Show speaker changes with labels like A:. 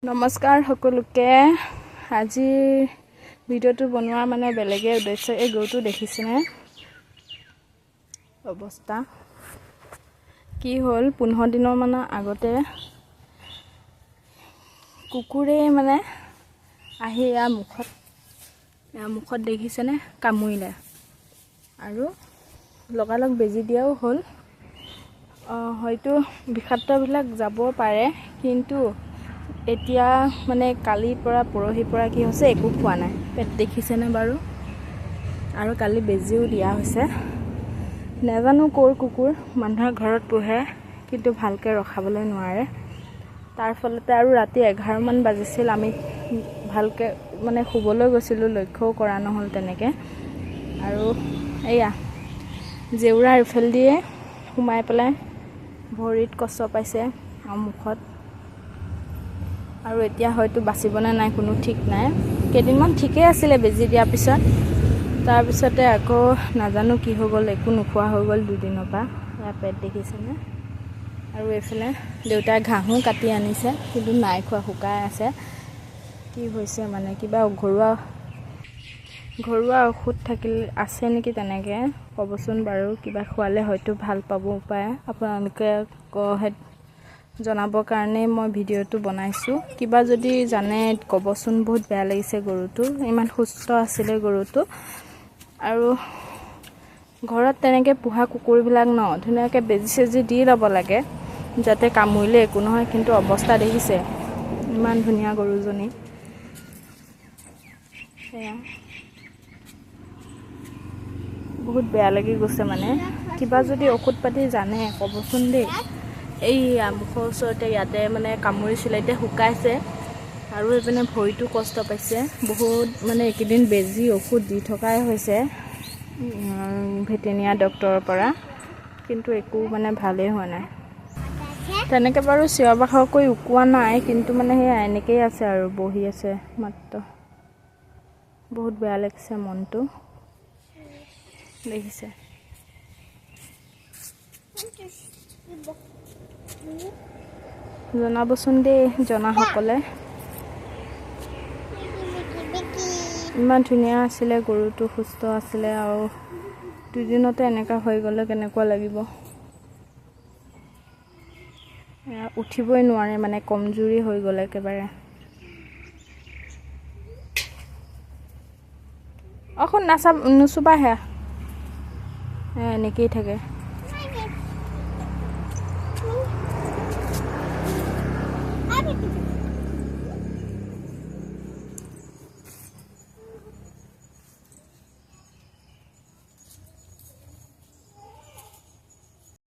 A: নমস্কাৰ সকলোকে আজি ভিডিওটো বনোৱা মানে বেলেগে উদ্দেশ্য এই গৰুটো দেখিছেনে অৱস্থা কি হ'ল 15 দিনৰ মান আগতে কুকুৰে মানে আহি মুখত দেখিছেনে কামুৰিলে আৰু লগালগ বেজি দিয়াও হ'ল হয়তো বিষাক্তবিলাক যাব পাৰে কিন্তু এতিয়া মানে কালিৰ পৰা পৰহিৰ পৰা কি হৈছে একো খোৱা নাই পেট দেখিছেনে বাৰু আৰু কালি বেজিও দিয়া হৈছে নেজানো কোৰ কুকুৰ মানুহৰ ঘৰত পোহে কিন্তু ভালকে ৰখাবলৈ নোৱাৰে তাৰ ফলতে আৰু ৰাতি 11 মান বাজিছিল আমি ভালকে মানে শুবলৈ গৈছিল লক্ষ্যও কৰা নহল তেনেকে আৰু এয়া জেউৰা ইফাল দিয়ে সোমাই পেলাই ভৰিত কষ্ট পাইছে মুখত আৰু এতিয়া হয়তো বাচিবনে নাই কোনো ঠিক নাই কেদিনমান ঠিকই আছিল বেজি দিয়াৰ পিছত তাৰ পিছতে আকৌ নাজানো কি হৈ গ'ল একো নোখোৱা হৈ গ'ল দুদিনৰ পৰা এয়া পেট দেখিছেনে আৰু এফালে দেউতাই ঘাঁহো কাটি আনিছে কিন্তু নাই খোৱা শুকাই আছে কি হৈছে মানে কিবা ঘৰুৱা ঔষধ থাকিল আছে নেকি তেনেকে কবচোন বাৰু কিবা খোৱালে হয়তো ভাল পাব উপায় আপোনালোকে জনাবৰ কাৰণে মই ভিডিওটো বনাইছো কিবা যদি জানে কবচোন বহুত বেয়া লাগিছে গৰুটো ইমান সুস্থ আছিল গৰুটো আৰু ঘৰত তেনেকে পোহা কুকুৰবিলাক ন ধুনীয়াকে বেজি সেজি দি ল'ব লাগে যাতে কামুৰিলে একো নহয় কিন্তু অৱস্থা দেখিছে ইমান ধুনীয়া গৰুজনী বহুত বেয়া লাগি গৈছে মানে কিবা যদি ঔষধ পাতি জানে কবচোন দেই এই মুখৰ ওচৰতে ইয়াতে মানে কামুৰিছিলে এতিয়া শুকাইছে আৰু এপিনে ভৰিটো কষ্ট পাইছে বহুত মানে একেদিন বেজি ঔষধ দি থকাই হৈছে ভেটেৰিনেৰী ডক্টৰৰ পৰা কিন্তু একো মানে ভালেই হোৱা নাই তেনেকে বাৰু চিঞৰ বাখৰ কৰি উকোৱা নাই কিন্তু মানে সেই এনেকেই আছে আৰু বহি আছে মাত্ৰ বহুত বেয়া লাগিছে মনটো দেখিছে জনাবচোন দেই জনাসকলে ইমান ধুনীয়া আছিলে গৰুটো সুস্থ আছিলে আৰু দুদিনতে এনেকা হৈ গ'লে কেনেকুৱা লাগিব উঠিবই নোৱাৰে মানে কমজুৰি হৈ গ'ল একেবাৰে নুচুবা হে এনেকেই থাকে